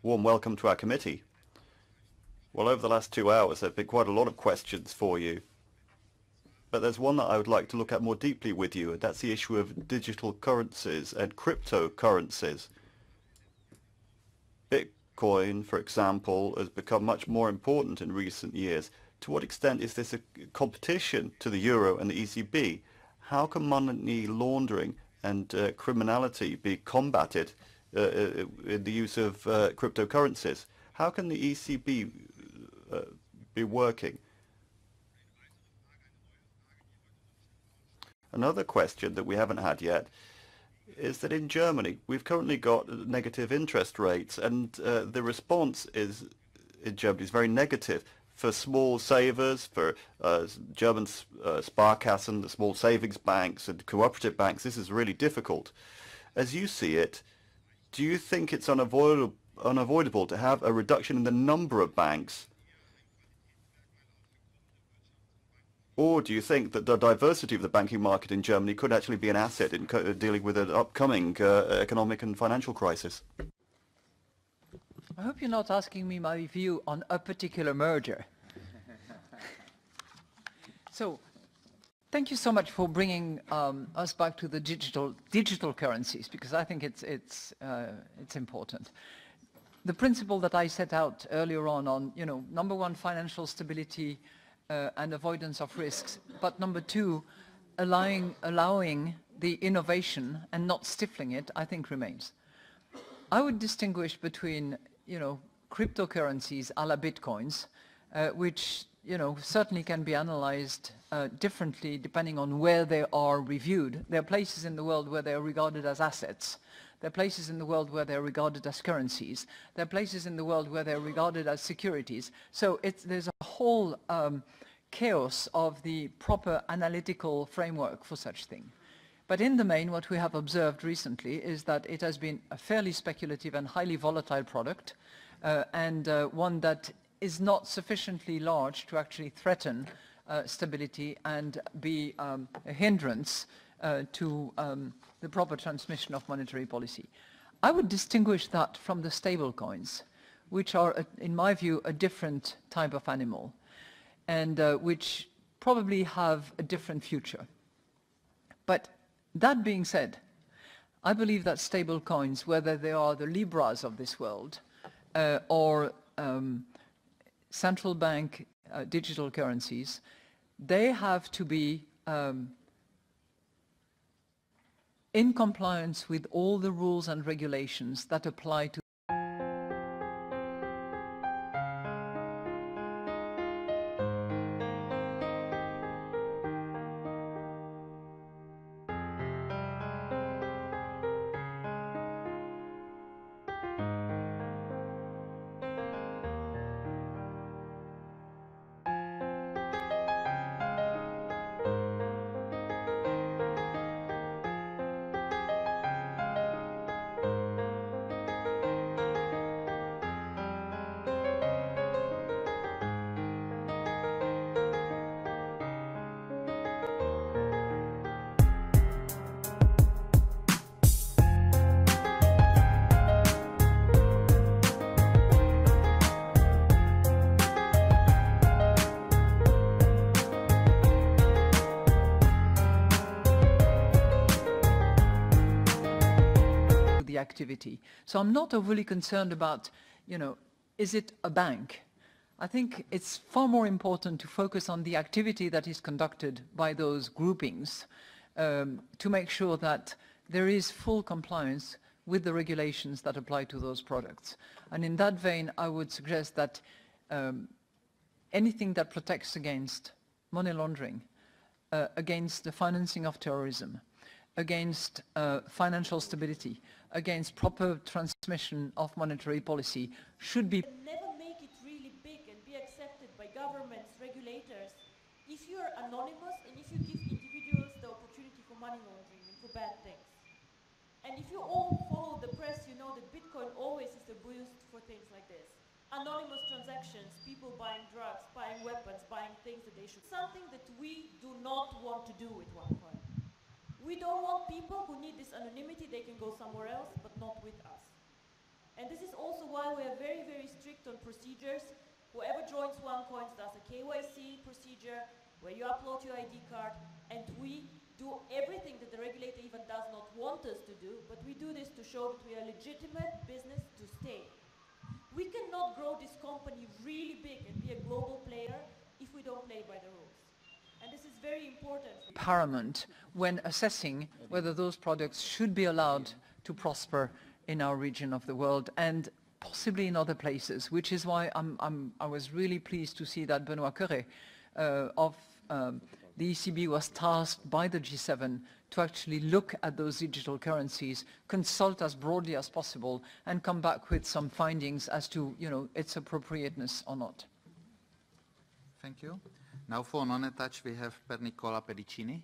Warm welcome to our committee. Well, over the last 2 hours, there have been quite a lot of questions for you. But there's one that I would like to look at more deeply with you, and that's the issue of digital currencies and cryptocurrencies. Bitcoin, for example, has become much more important in recent years. To what extent is this a competition to the euro and the ECB? How can money laundering and criminality be combated in the use of cryptocurrencies? How can the ECB be working? Another question that we haven't had yet is that in Germany, we've currently got negative interest rates, and the response in Germany is very negative. For small savers, for German Sparkassen, the small savings banks and cooperative banks, this is really difficult. As you see it, do you think it's unavoidable to have a reduction in the number of banks? Or do you think that the diversity of the banking market in Germany could actually be an asset in dealing with an upcoming economic and financial crisis? I hope you're not asking me my view on a particular merger. So, thank you so much for bringing us back to the digital currencies, because I think it's important. The principle that I set out earlier on, number one, financial stability and avoidance of risks, but number two, allowing the innovation and not stifling it, I think remains. I would distinguish between, cryptocurrencies a la bitcoins, which, certainly can be analyzed differently depending on where they are reviewed. There are places in the world where they are regarded as assets. There are places in the world where they're regarded as currencies. There are places in the world where they're regarded as securities. So there's a whole chaos of the proper analytical framework for such thing. But in the main, what we have observed recently is that it has been a fairly speculative and highly volatile product, and one that is not sufficiently large to actually threaten stability and be a hindrance to the proper transmission of monetary policy. I would distinguish that from the stable coins, which are, in my view, a different type of animal, and which probably have a different future. But that being said, I believe that stable coins, whether they are the Libras of this world or central bank digital currencies, they have to be in compliance with all the rules and regulations that apply to activity. So I'm not overly concerned about, is it a bank? I think it's far more important to focus on the activity that is conducted by those groupings to make sure that there is full compliance with the regulations that apply to those products. And in that vein, I would suggest that anything that protects against money laundering, against the financing of terrorism, against financial stability, against proper transmission of monetary policy should be... Never make it really big and be accepted by governments, regulators, if you're anonymous and if you give individuals the opportunity for money laundering and for bad things. And if you all follow the press, you know that Bitcoin always is the boost for things like this. Anonymous transactions, people buying drugs, buying weapons, buying things that they should... Something that we do not want to do with OneCoin. We don't want people who need this anonymity, they can go somewhere else, but not with us. And this is also why we are very, very strict on procedures. Whoever joins Onecoin does a KYC procedure where you upload your ID card, and we do everything that the regulator even does not want us to do, but we do this to show that we are a legitimate business to stay. We cannot grow this company really big and be a global player if we don't play by the rules. And this is very important. Paramount when assessing whether those products should be allowed to prosper in our region of the world and possibly in other places, which is why I was really pleased to see that Benoît Cœuré of the ECB was tasked by the G7 to actually look at those digital currencies, consult as broadly as possible, and come back with some findings as to, its appropriateness or not. Thank you. Now for non-attached, we have Per Nicola Pedicini.